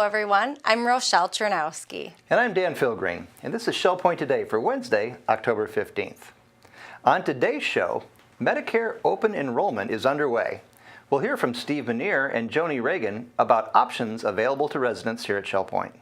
everyone. I'm Rochelle Chernowski. And I'm Dan Filgreen, and this is Shell Point Today for Wednesday, October 15th. On today's show, Medicare open enrollment is underway. We'll hear from Steve Minniear and Joni Reagan about options available to residents here at Shell Point.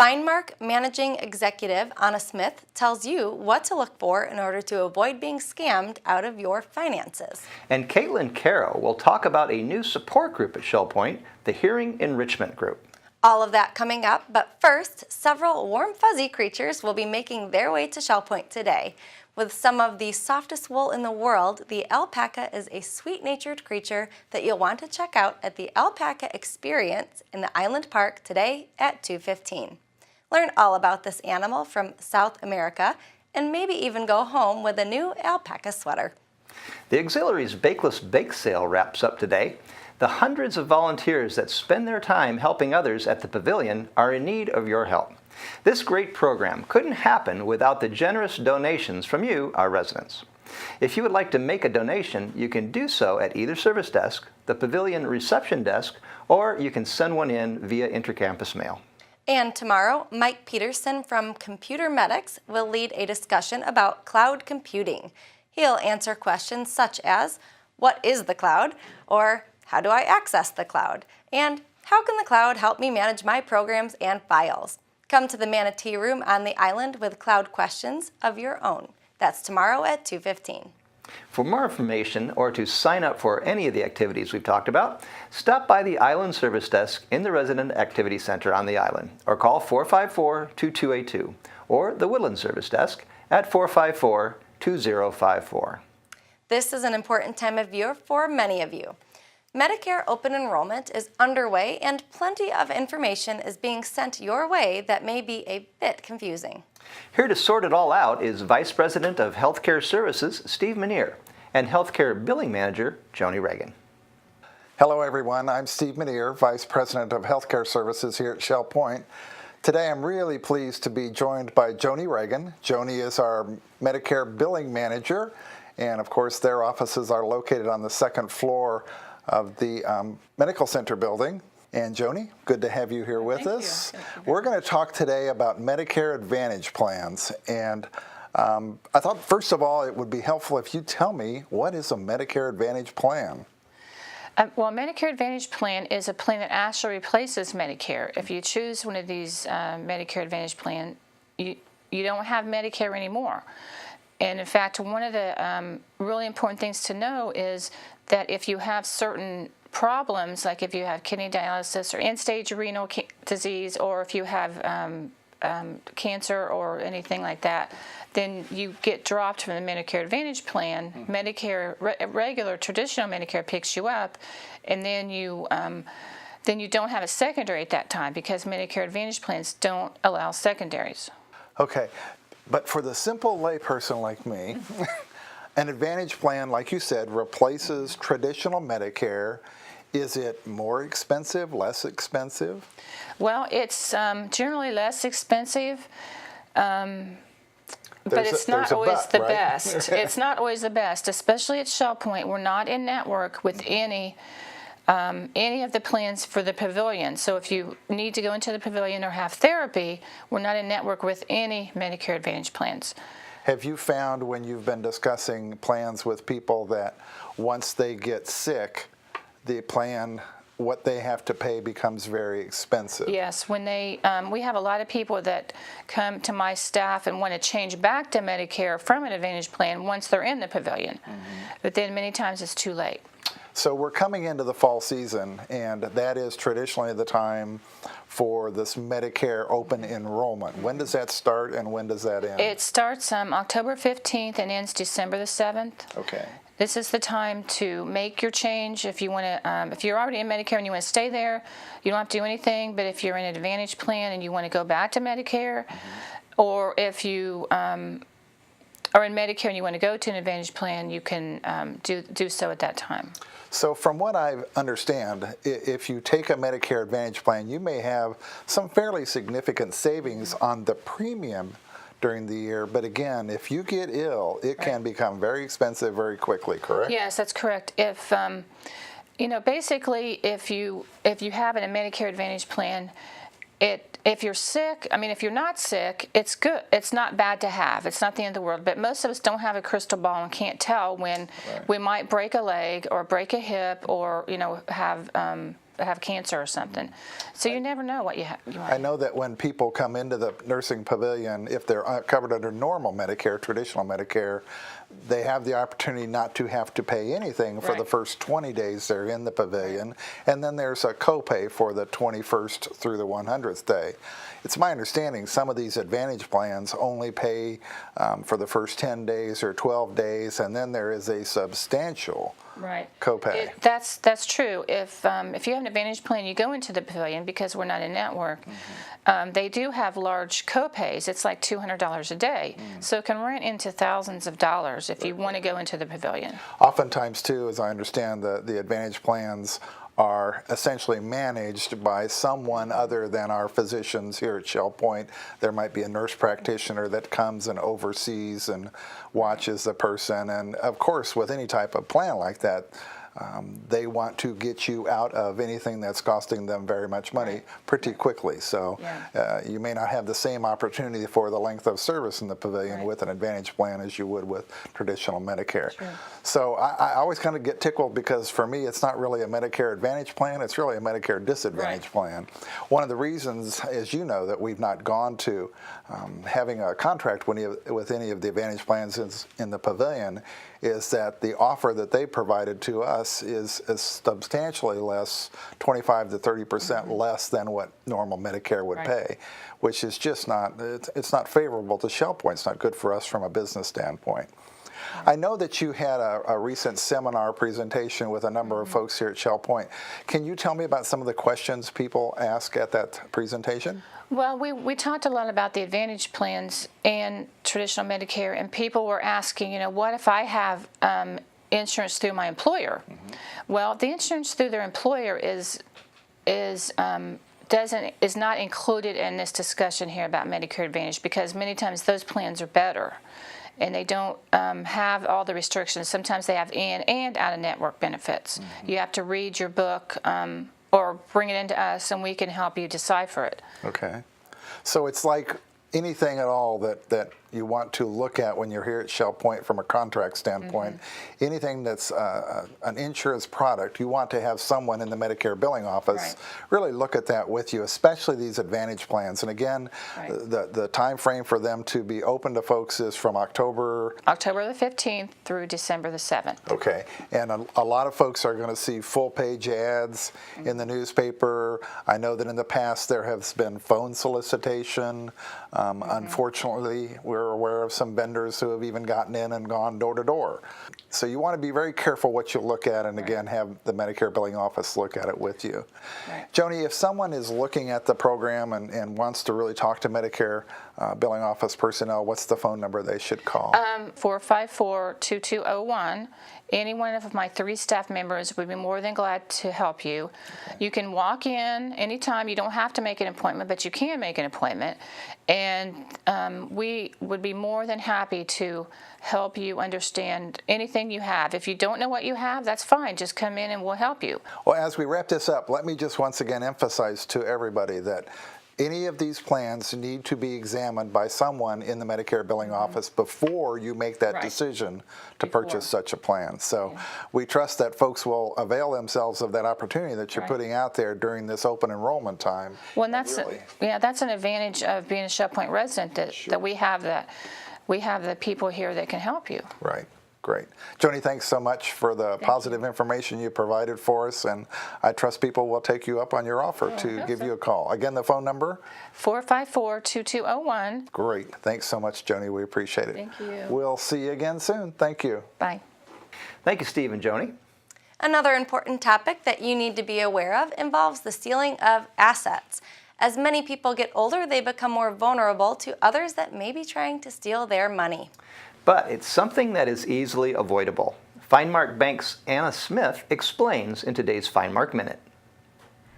FineMark Managing Executive Anna Smith tells you what to look for in order to avoid being scammed out of your finances. And Caitlin Carrow will talk about a new support group at Shell Point, the Hearing Enrichment Group. All of that coming up, but first, several warm fuzzy creatures will be making their way to Shell Point today. With some of the softest wool in the world, the alpaca is a sweet-natured creature that you'll want to check out at the Alpaca Experience in the Island Park today at 2:15. Learn all about this animal from South America and maybe even go home with a new alpaca sweater. The Auxiliary's Bakeless Bake Sale wraps up today. The hundreds of volunteers that spend their time helping others at the pavilion are in need of your help. This great program couldn't happen without the generous donations from you, our residents. If you would like to make a donation, you can do so at either service desk, the pavilion reception desk, or you can send one in via intercampus mail. And tomorrow, Mike Peterson from Computer Medics will lead a discussion about cloud computing. He'll answer questions such as, what is the cloud? Or how do I access the cloud? And how can the cloud help me manage my programs and files? Come to the Manatee Room on the island with cloud questions of your own. That's tomorrow at 2:15. For more information or to sign up for any of the activities we've talked about, stop by the Island Service Desk in the Resident Activity Center on the island, or call 454-2282, or the Woodland Service Desk at 454-2054. This is an important time of year for many of you. Medicare open enrollment is underway and plenty of information is being sent your way that may be a bit confusing. Here to sort it all out is Vice President of Healthcare Services, Steve Minniear, and Healthcare Billing Manager, Joni Reagan. Hello everyone, I'm Steve Minniear, Vice President of Healthcare Services here at Shell Point. Today I'm really pleased to be joined by Joni Reagan. Joni is our Medicare Billing Manager, and of course their offices are located on the second floor of the Medical Center building. And Joni, good to have you here with us. We're going to talk today about Medicare Advantage plans. And I thought, first of all, it would be helpful if you tell me, what is a Medicare Advantage plan? Well, a Medicare Advantage plan is a plan that actually replaces Medicare. If you choose one of these Medicare Advantage plans, you don't have Medicare anymore. And in fact, one of the really important things to know is that if you have certain problems, like if you have kidney dialysis or end-stage renal disease, or if you have cancer or anything like that, then you get dropped from the Medicare Advantage plan. Medicare, regular traditional Medicare picks you up, and then you don't have a secondary at that time because Medicare Advantage plans don't allow secondaries. Okay, but for the simple layperson like me, an Advantage plan, like you said, replaces traditional Medicare. Is it more expensive, less expensive? Well, it's generally less expensive, but it's not always the best. It's not always the best, especially at Shell Point. We're not in network with any of the plans for the pavilion. So if you need to go into the pavilion or have therapy, we're not in network with any Medicare Advantage plans. Have you found when you've been discussing plans with people that once they get sick, the plan, what they have to pay becomes very expensive? Yes, when they, we have a lot of people that come to my staff and want to change back to Medicare from an Advantage plan once they're in the pavilion. But then many times it's too late. So we're coming into the fall season, and that is traditionally the time for this Medicare open enrollment. When does that start and when does that end? It starts October 15th and ends December the 7th. Okay. This is the time to make your change. If you want to, if you're already in Medicare and you want to stay there, you don't have to do anything. But if you're in an Advantage plan and you want to go back to Medicare, or if you are in Medicare and you want to go to an Advantage plan, you can do so at that time. So from what I understand, if you take a Medicare Advantage plan, you may have some fairly significant savings on the premium during the year. But again, if you get ill, it can become very expensive very quickly, correct? Yes, that's correct. If basically if you have a Medicare Advantage plan if you're sick, I mean, if you're not sick, it's good. It's not bad to have. It's not the end of the world. But most of us don't have a crystal ball and can't tell when we might break a leg or break a hip or, you know, have cancer or something. So you never know what you have. I know that when people come into the nursing pavilion, if they're covered under normal Medicare, traditional Medicare, they have the opportunity not to have to pay anything for the first 20 days they're in the pavilion, and then there's a copay for the 21st through the 100th day. It's my understanding some of these Advantage plans only pay for the first 10 days or 12 days, and then there is a substantial copay. That's true. If you have an Advantage plan, you go into the pavilion because we're not a network. They do have large copays. It's like $200 a day, so it can run into thousands of dollars if you want to go into the pavilion. Oftentimes, too, as I understand, the Advantage plans are essentially managed by someone other than our physicians here at Shell Point. There might be a nurse practitioner that comes and oversees and watches the person. And of course, with any type of plan like that, they want to get you out of anything that's costing them very much money pretty quickly. So you may not have the same opportunity for the length of service in the pavilion with an Advantage plan as you would with traditional Medicare. So I always kind of get tickled because for me it's not really a Medicare Advantage plan, it's really a Medicare Disadvantage plan. One of the reasons, as you know, that we've not gone to having a contract with any of the Advantage plans in the pavilion is that the offer that they provided to us is substantially less, 25 to 30% less than what normal Medicare would pay, which is just not, it's not favorable to Shell Point. It's not good for us from a business standpoint. I know that you had a recent seminar presentation with a number of folks here at Shell Point. Can you tell me about some of the questions people ask at that presentation? Well, we talked a lot about the Advantage plans and traditional Medicare, and people were asking, you know, what if I have insurance through my employer? Well, the insurance through their employer is not included in this discussion here about Medicare Advantage because many times those plans are better. And they don't have all the restrictions. Sometimes they have in and out-of-network benefits. You have to read your book or bring it into us, and we can help you decipher it. Okay. So it's like anything at all that you want to look at when you're here at Shell Point from a contract standpoint, anything that's an insurance product, you want to have someone in the Medicare billing office really look at that with you, especially these Advantage plans. And again, the time frame for them to be open to folks is from October the 15th through December the 7th. Okay. And a lot of folks are going to see full-page ads in the newspaper. I know that in the past there has been phone solicitation. Unfortunately, we're aware of some vendors who have even gotten in and gone door to door. So you want to be very careful what you look at, and again, have the Medicare billing office look at it with you. Joni, if someone is looking at the program and wants to really talk to Medicare billing office personnel, what's the phone number they should call? 454-2201. Any one of my 3 staff members would be more than glad to help you. You can walk in anytime. You don't have to make an appointment, but you can make an appointment. And we would be more than happy to help you understand anything you have. If you don't know what you have, that's fine. Just come in and we'll help you. Well, as we wrap this up, let me just once again emphasize to everybody that any of these plans need to be examined by someone in the Medicare billing office before you make that decision to purchase such a plan. So we trust that folks will avail themselves of that opportunity that you're putting out there during this open enrollment time. Well, and that's that's an advantage of being a Shell Point resident that we have the people here that can help you. Right. Great. Joni, thanks so much for the positive information you provided for us, and I trust people will take you up on your offer to give you a call. Again, the phone number? 454-2201. Great. Thanks so much, Joni. We appreciate it. Thank you. We'll see you again soon. Thank you. Bye. Thank you, Steve and Joni. Another important topic that you need to be aware of involves the stealing of assets. As many people get older, they become more vulnerable to others that may be trying to steal their money. But it's something that is easily avoidable. FineMark Bank's Anna Smith explains in today's FineMark Minute.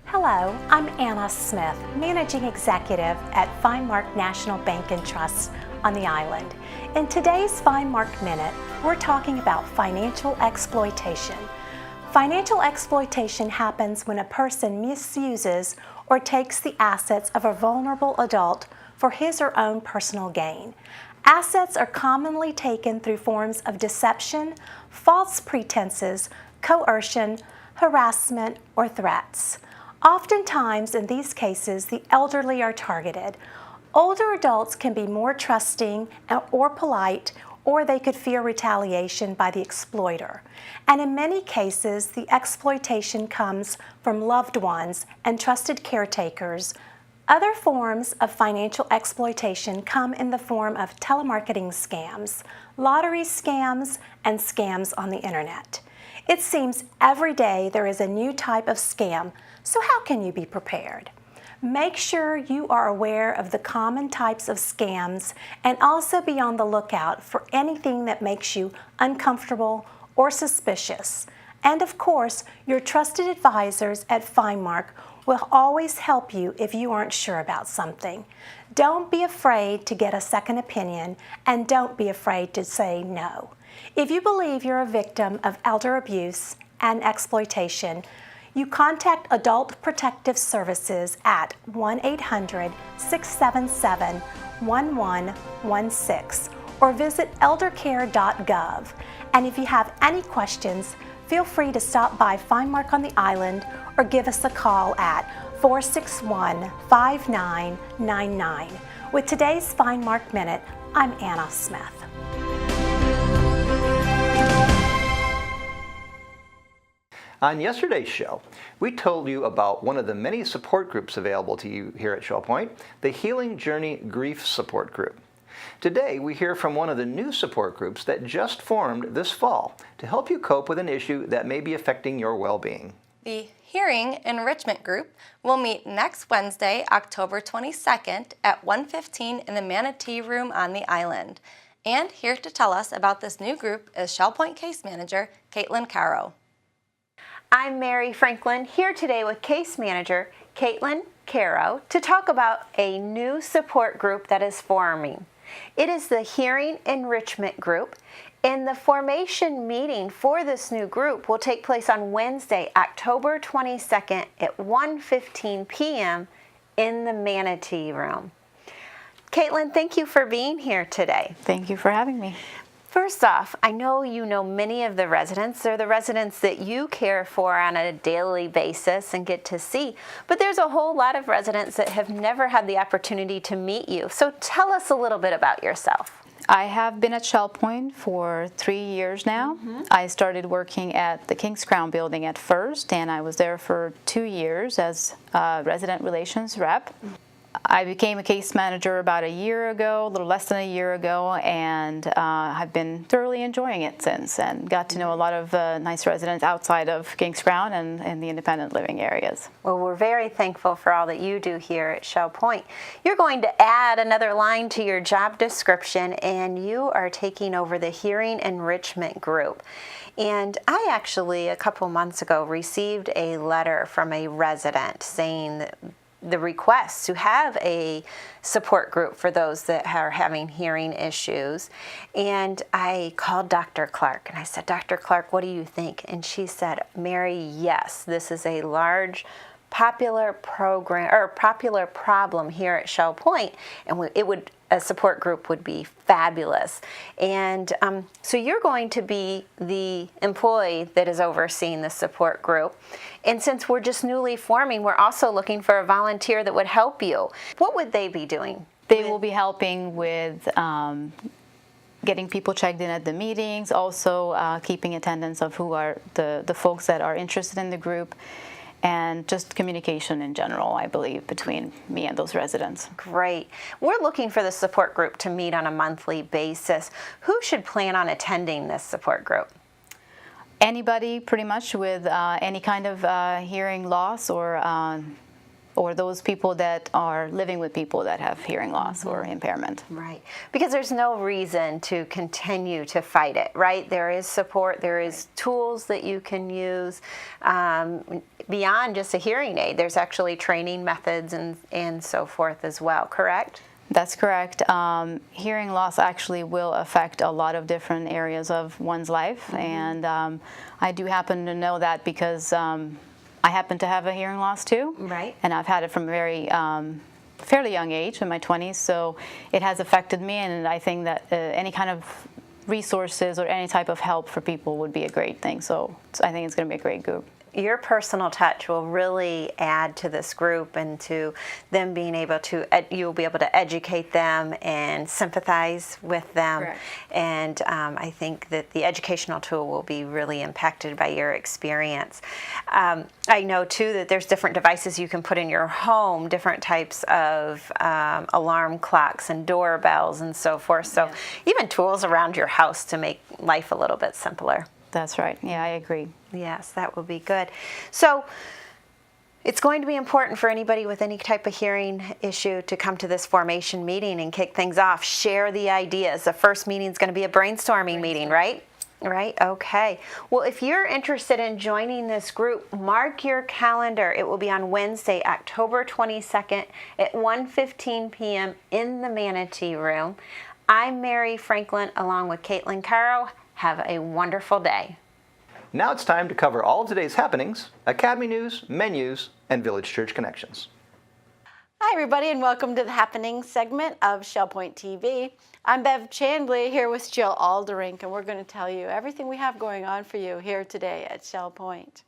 Hello, I'm Anna Smith, Managing Executive at FineMark National Bank and Trust on the island. In today's FineMark Minute, we're talking about financial exploitation. Financial exploitation happens when a person misuses or takes the assets of a vulnerable adult for his or own personal gain. Assets are commonly taken through forms of deception, false pretenses, coercion, harassment, or threats. Oftentimes, in these cases, the elderly are targeted. Older adults can be more trusting or polite, or they could fear retaliation by the exploiter. And in many cases, the exploitation comes from loved ones and trusted caretakers. Other forms of financial exploitation come in the form of telemarketing scams, lottery scams, and scams on the internet. It seems every day there is a new type of scam, so how can you be prepared? Make sure you are aware of the common types of scams and also be on the lookout for anything that makes you uncomfortable or suspicious. And of course, your trusted advisors at FineMark will always help you if you aren't sure about something. Don't be afraid to get a second opinion, and don't be afraid to say no. If you believe you're a victim of elder abuse and exploitation, you contact Adult Protective Services at 1-800-677-1116 or visit eldercare.gov. And if you have any questions, feel free to stop by FineMark on the island or give us a call at 461-5999. With today's FineMark Minute, I'm Anna Smith. On yesterday's show, we told you about one of the many support groups available to you here at Shell Point, the Healing Journey Grief Support Group. Today, we hear from one of the new support groups that just formed this fall to help you cope with an issue that may be affecting your well-being. The Hearing Enrichment Group will meet next Wednesday, October 22nd at 1:15 in the Manatee Room on the island. And here to tell us about this new group is Shell Point Case Manager Caitlin Carrow. I'm Mary Franklin, here today with Case Manager Caitlin Carrow to talk about a new support group that is forming. It is the Hearing Enrichment Group, and the formation meeting for this new group will take place on Wednesday, October 22nd at 1:15 p.m. in the Manatee Room. Caitlin, thank you for being here today. Thank you for having me. First off, I know you know many of the residents. They're the residents that you care for on a daily basis and get to see. But there's a whole lot of residents that have never had the opportunity to meet you. So tell us a little bit about yourself. I have been at Shell Point for 3 years now. I started working at the King's Crown building at first, and I was there for 2 years as a resident relations rep. I became a case manager about a year ago, a little less than a year ago, and I've been thoroughly enjoying it since and got to know a lot of nice residents outside of Kings Crown and the independent living areas. Well, we're very thankful for all that you do here at Shell Point. You're going to add another line to your job description, and you are taking over the Hearing Enrichment Group. And I actually, a couple months ago, received a letter from a resident saying that the request to have a support group for those that are having hearing issues. And I called Dr. Clark and I said, Dr. Clark, what do you think? And she said, Mary, yes, this is a large popular program or popular problem here at Shell Point, and a support group would be fabulous. And so you're going to be the employee that is overseeing the support group. And since we're just newly forming, we're also looking for a volunteer that would help you. What would they be doing? They will be helping with getting people checked in at the meetings, also keeping attendance of who are the folks that are interested in the group, and just communication in general, I believe, between me and those residents. Great. We're looking for the support group to meet on a monthly basis. Who should plan on attending this support group? Anybody, pretty much, with any kind of hearing loss or those people that are living with people that have hearing loss or impairment. Right. Because there's no reason to continue to fight it, right? There is support, there is tools that you can use beyond just a hearing aid. There's actually training methods and so forth as well, correct? That's correct. Hearing loss actually will affect a lot of different areas of one's life, and I do happen to know that because I happen to have a hearing loss too. Right. And I've had it from a very fairly young age, in my 20s, so it has affected me, and I think that any kind of resources or any type of help for people would be a great thing. So I think it's going to be a great group. Your personal touch will really add to this group and to them being able to, you'll be able to educate them and sympathize with them. Correct. And I think that the educational tool will be really impacted by your experience. I know too that there's different devices you can put in your home, different types of alarm clocks and doorbells and so forth. So even tools around your house to make life a little bit simpler. That's right. Yeah, I agree. Yes, that will be good. So it's going to be important for anybody with any type of hearing issue to come to this formation meeting and kick things off. Share the ideas. The first meeting is going to be a brainstorming meeting, right? Right, okay. Well, if you're interested in joining this group, mark your calendar. It will be on Wednesday, October 22nd at 1:15 p.m. in the Manatee Room. I'm Mary Franklin along with Caitlin Carrow. Have a wonderful day. Now it's time to cover all of today's happenings, Academy news, menus, and Village Church connections. Hi everybody and welcome to the Happenings segment of Shell Point TV. I'm Bev Chandley here with Jill Alderink, and we're going to tell you everything we have going on for you here today at Shell Point.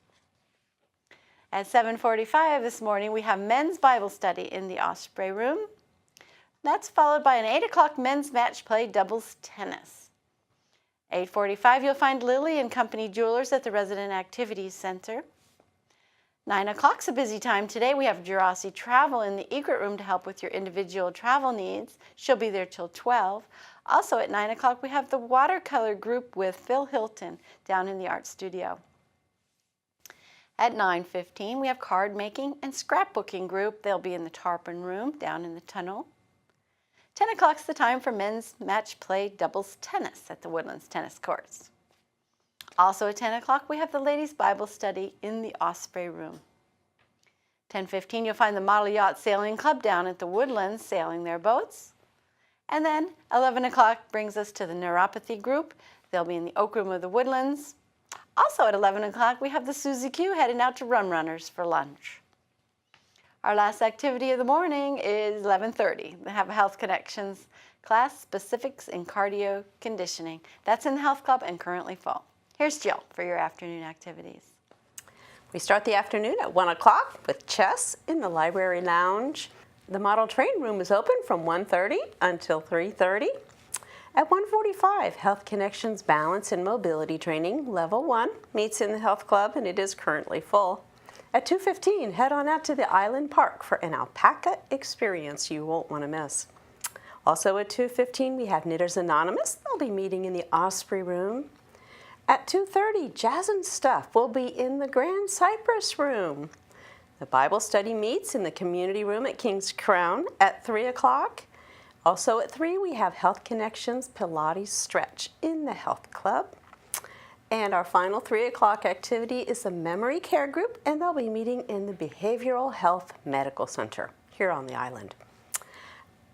At 7:45 this morning we have men's Bible study in the Osprey room. That's followed by an 8 o'clock men's match play doubles tennis. 8:45 you'll find Lily and Company Jewelers at the Resident Activities Center. 9 o'clock's a busy time today. We have Geraci Travel in the Egret room to help with your individual travel needs. She'll be there till 12. Also at 9 o'clock we have the Watercolor group with Phil Hilton down in the art studio. At 9:15 we have card making and scrapbooking group. They'll be in the Tarpon room down in the tunnel. 10 o'clock's the time for men's match play doubles tennis at the Woodlands tennis courts. Also at 10 o'clock we have the ladies' Bible study in the Osprey room. 10:15 you'll find the Model Yacht Sailing Club down at the Woodlands sailing their boats. And then 11 o'clock brings us to the Neuropathy group. They'll be in the Oak room of the Woodlands. Also at 11 o'clock we have the Suzy Q heading out to Rum Runners for lunch. Our last activity of the morning is 11:30. They have a Health Connections class, Specifics in Cardio Conditioning. That's in the Health Club and currently full. Here's Jill for your afternoon activities. We start the afternoon at 1 o'clock with chess in the library lounge. The model train room is open from 1:30 until 3:30. At 1:45, Health Connections Balance and Mobility Training Level 1 meets in the Health Club and it is currently full. At 2:15, head on out to the Island Park for an alpaca experience you won't want to miss. Also at 2:15, we have Knitters Anonymous. They'll be meeting in the Osprey room. At 2:30, Jazz and Stuff will be in the Grand Cypress room. The Bible study meets in the community room at King's Crown at 3 o'clock. Also at 3, we have Health Connections Pilates Stretch in the Health Club. And our final 3 o'clock activity is the Memory Care Group, and they'll be meeting in the Behavioral Health Medical Center here on the island.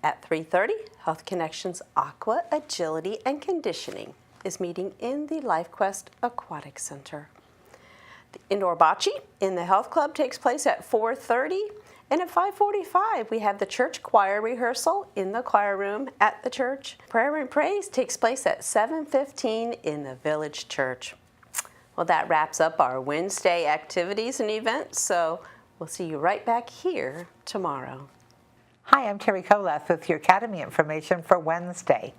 At 3:30, Health Connections Aqua Agility and Conditioning is meeting in the LifeQuest Aquatic Center. The indoor bocce in the Health Club takes place at 4:30, and at 5:45 we have the church choir rehearsal in the choir room at the church. Prayer and praise takes place at 7:15 in the village church. Well, that wraps up our Wednesday activities and events, so we'll see you right back here tomorrow. Hi, I'm Terry Kolath with your Academy information for Wednesday.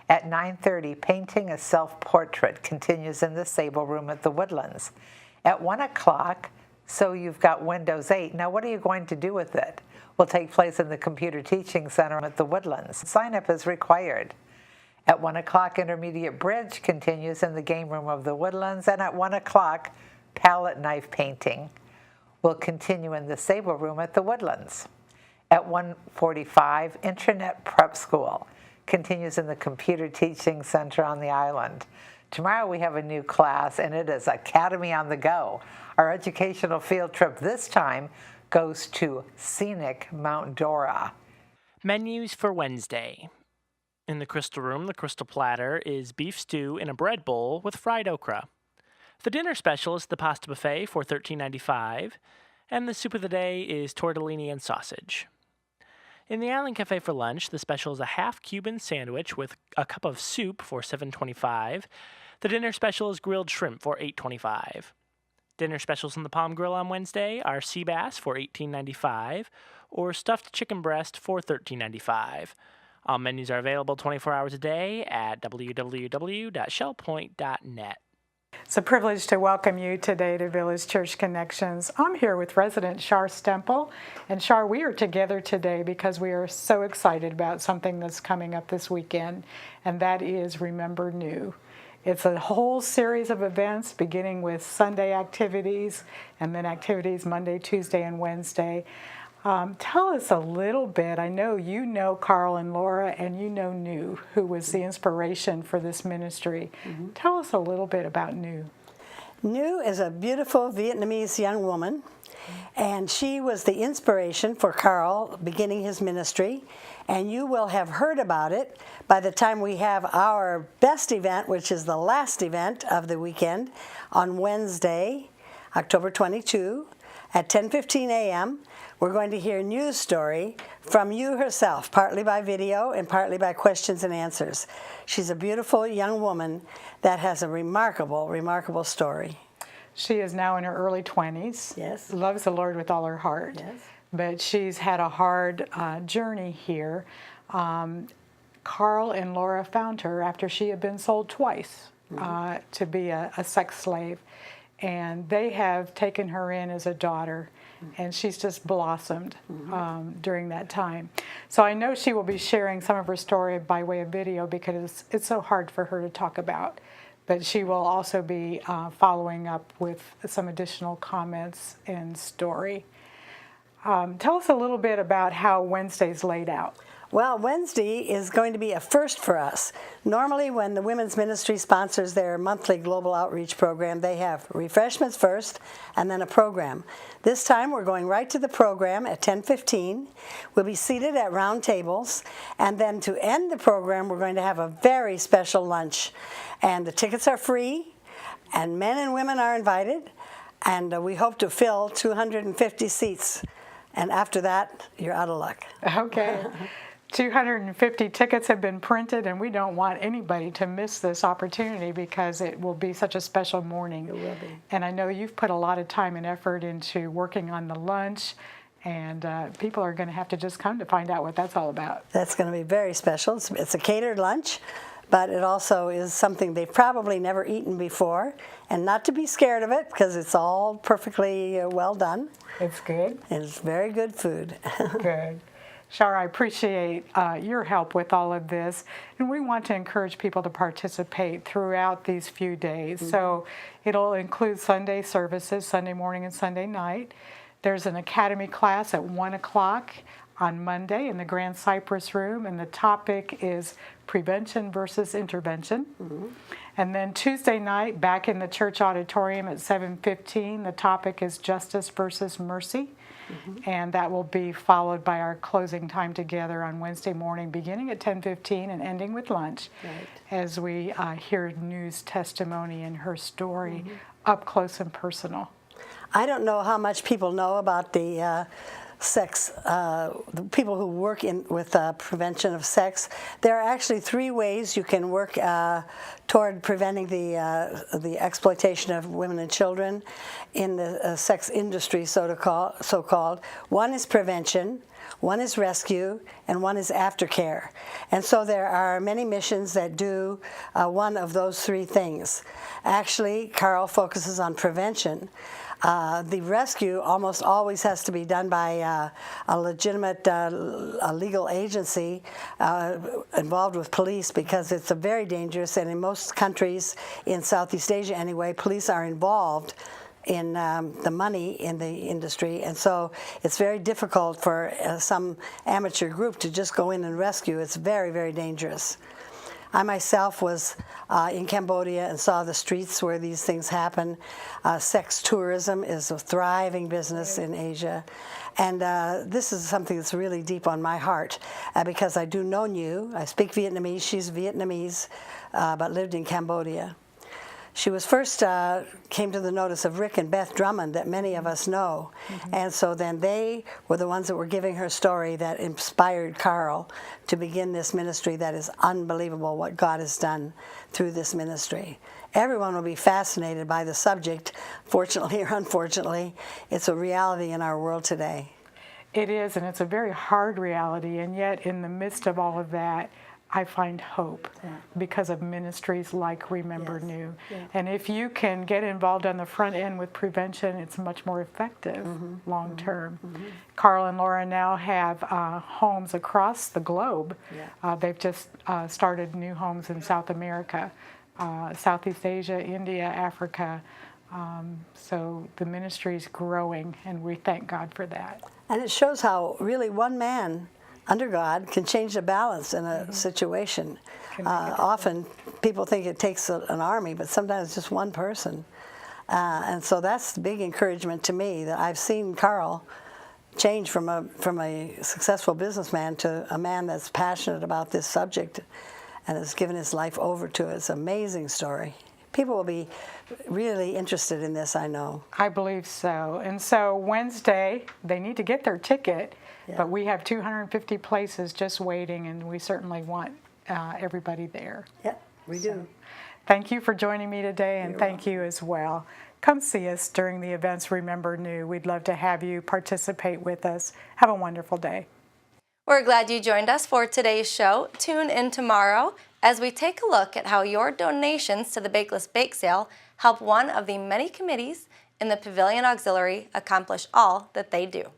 At 9:30, Painting a Self-Portrait continues in the Sabal room at the Woodlands. At 1 o'clock, So you've got Windows 8. Now what are you going to do with it? Will take place in the Computer Teaching Center at the Woodlands. Sign up is required. At 1 o'clock, Intermediate Bridge continues in the game room of the Woodlands, and at 1 o'clock, Palette Knife Painting will continue in the Sabal room at the Woodlands. At 1:45, Intranet Prep School continues in the Computer Teaching Center on the island. Tomorrow we have a new class, and it is Academy on the Go. Our educational field trip this time goes to Scenic Mount Dora. Menus for Wednesday. In the Crystal Room, the Crystal Platter is beef stew in a bread bowl with fried okra. The dinner special is the pasta buffet for $13.95, and the soup of the day is tortellini and sausage. In the Island Cafe for lunch, the special is a half Cuban sandwich with a cup of soup for $7.25. The dinner special is grilled shrimp for $8.25. Dinner specials in the Palm Grill on Wednesday are sea bass for $18.95 or stuffed chicken breast for $13.95. All menus are available 24 hours a day at www.shellpoint.net. It's a privilege to welcome you today to Village Church Connections. I'm here with resident Char Stemple. And Char, we are together today because we are so excited about something that's coming up this weekend, and that is Remember New. It's a whole series of events beginning with Sunday activities and then activities Monday, Tuesday, and Wednesday. Tell us a little bit. I know you know Carl and Laura, and you know New, who was the inspiration for this ministry. Mm-hmm. Tell us a little bit about New. New is a beautiful Vietnamese young woman, and she was the inspiration for Carl beginning his ministry, and you will have heard about it by the time we have our best event, which is the last event of the weekend, on Wednesday, October 22, at 10:15 a.m., we're going to hear New's story from you herself, partly by video and partly by questions and answers. She's a beautiful young woman that has a remarkable, remarkable story. She is now in her early 20s. Yes. Loves the Lord with all her heart. Yes. But she's had a hard journey here. Carl and Laura found her after she had been sold twice to be a sex slave. And they have taken her in as a daughter, and she's just blossomed during that time. So I know she will be sharing some of her story by way of video because it's so hard for her to talk about. But she will also be following up with some additional comments and story. Tell us a little bit about how Wednesday's laid out. Well, Wednesday is going to be a first for us. Normally, when the Women's Ministry sponsors their monthly global outreach program, they have refreshments first and then a program. This time, we're going right to the program at 10:15. We'll be seated at round tables, and then to end the program, we're going to have a very special lunch. And the tickets are free, and men and women are invited, and we hope to fill 250 seats. And after that, you're out of luck. Okay. 250 tickets have been printed, and we don't want anybody to miss this opportunity because it will be such a special morning. It will be. And I know you've put a lot of time and effort into working on the lunch, and people are going to have to just come to find out what that's all about. That's going to be very special. It's a catered lunch, but it also is something they've probably never eaten before, and not to be scared of it because it's all perfectly well done. It's good? It's very good food. Good. Char, I appreciate your help with all of this, and we want to encourage people to participate throughout these few days. Mm-hmm. So it'll include Sunday services, Sunday morning and Sunday night. There's an academy class at 1 o'clock on Monday in the Grand Cypress Room, and the topic is prevention versus intervention. Mm-hmm. And then Tuesday night, back in the church auditorium at 7:15, the topic is justice versus mercy. Mm-hmm. And that will be followed by our closing time together on Wednesday morning, beginning at 10:15 and ending with lunch, right, as we hear New's testimony and her story up close and personal. I don't know how much people know about the sex, the people who work with prevention of sex. There are actually 3 ways you can work toward preventing the exploitation of women and children in the sex industry, so-called. One is prevention, one is rescue, and one is aftercare. And so there are many missions that do one of those 3 things. Actually, Carl focuses on prevention. The rescue almost always has to be done by a legitimate a legal agency involved with police because it's a very dangerous, and in most countries, in Southeast Asia anyway, police are involved in the money in the industry, and so it's very difficult for some amateur group to just go in and rescue. It's very, very dangerous. I myself was in Cambodia and saw the streets where these things happen. Sex tourism is a thriving business in Asia. And this is something that's really deep on my heart because I do know Nhu. I speak Vietnamese. She's Vietnamese, but lived in Cambodia. She was first came to the notice of Rick and Beth Drummond that many of us know. And so then they were the ones that were giving her story that inspired Carrow to begin this ministry that is unbelievable what God has done through this ministry. Everyone will be fascinated by the subject. Fortunately or unfortunately, it's a reality in our world today. It is, and it's a very hard reality, and yet in the midst of all of that, I find hope because of ministries like Remember Nhu. And if you can get involved on the front end with prevention, it's much more effective long term. Carl and Laura now have homes across the globe. They've just started new homes in South America, Southeast Asia, India, Africa. So the ministry is growing, and we thank God for that. And it shows how really one man under God can change the balance in a situation. Often people think it takes an army, but sometimes just one person. And so that's the big encouragement to me that I've seen Carl change from a successful businessman to a man that's passionate about this subject and has given his life over to it. It's an amazing story. People will be really interested in this, I know. I believe so. And so Wednesday, they need to get their ticket. But we have 250 places just waiting, and we certainly want everybody there. Yep, we do. Thank you for joining me today, and thank you as well. Come see us during the events Remember Nhu. We'd love to have you participate with us. Have a wonderful day. We're glad you joined us for today's show. Tune in tomorrow as we take a look at how your donations to the Bakeless Bake Sale help one of the many committees in the Pavilion Auxiliary accomplish all that they do.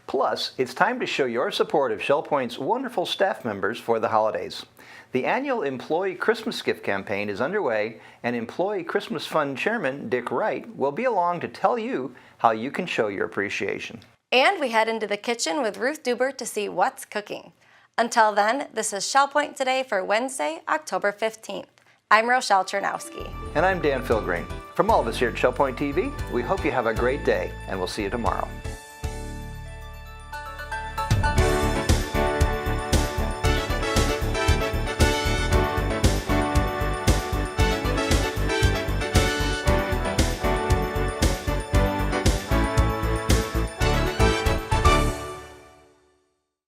Plus, it's time to show your support of Shell Point's wonderful staff members for the holidays. The annual Employee Christmas Gift Campaign is underway, and Employee Christmas Fund Chairman Dick Wright will be along to tell you how you can show your appreciation. And we head into the kitchen with Ruth Duber to see what's cooking. Until then, this is Shell Point Today for Wednesday, October 15th. I'm Rochelle Chernowski. And I'm Dan Filgrain. From all of us here at Shell Point TV, we hope you have a great day, and we'll see you tomorrow.